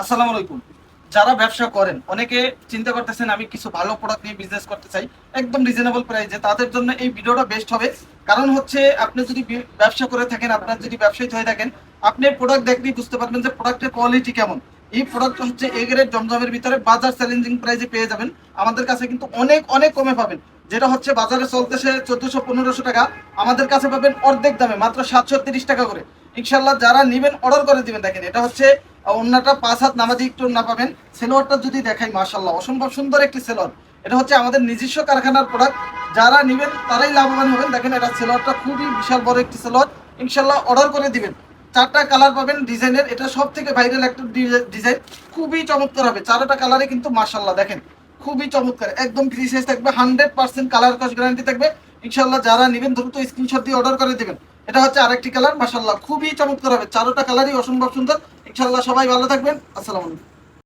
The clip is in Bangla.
আসসালামু আলাইকুম। যারা ব্যবসা করেন অনেকে চিন্তা করতেছেন আমি কিছু ভালো প্রোডাক্ট নিয়ে বিজনেস করতে চাই একদম রিজনেবল প্রাইসে, তাদের জন্য এই ভিডিওটা বেস্ট হবে। কারণ হচ্ছে আপনি যদি ব্যবসা করে থাকেন, আপনার যদি ব্যবসায়ী হয়ে থাকেন, আপনি প্রোডাক্ট দেখলেই বুঝতে পারবেন যে প্রোডাক্টের কোয়ালিটি কেমন। এই প্রোডাক্ট হচ্ছে এ গ্রেড জমজমের ভিতরে বাজার চ্যালেঞ্জিং প্রাইসে পেয়ে যাবেন। আমাদের কাছে কিন্তু অনেক অনেক কমে পাবেন। যেটা হচ্ছে বাজারে চলতেছে 1400-1500 টাকা, আমাদের কাছে পাবেন অর্ধেক দামে মাত্র 730 টাকা করে। ইনশাল্লাহ যারা নেবেন অর্ডার করে দিবেন। দেখেন এটা হচ্ছে অন্যটা 5 হাত নামাজি একটু না পাবেন। সেলোয়ারটা যদি দেখাই, মাশাআল্লাহ অসম্ভব সুন্দর একটি সেলোয়ার। এটা হচ্ছে আমাদের নিজস্ব কারখানার প্রোডাক্ট। যারা নেবেন তারাই লাভবান হবেন। দেখেন এটা সেলোয়ারটা খুবই বিশাল বড় একটি সেলোয়ার। ইনশাল্লাহ অর্ডার করে দিবেন। 4টা কালার পাবেন ডিজাইনের। এটা সব থেকে ভাইরাল একটা ডিজাইন, খুবই চমৎকার হবে। 4টা কালারে কিন্তু মাশাআল্লাহ দেখেন খুবই চমৎকার, একদম ফ্রি সাইজ থাকবে, 100% কালার কস গ্যারান্টি থাকবে। ইনশাল্লাহ যারা নেবেন দ্রুত স্ক্রিনশট দিয়ে অর্ডার করে দিবেন। এটা হচ্ছে আরেকটি কালার, মাশাআল্লাহ খুবই চমৎকার হবে। 4টা কালারই অসম্ভব সুন্দর। ইনশাল্লাহ সবাই ভালো থাকবেন। আসসালামু আলাইকুম।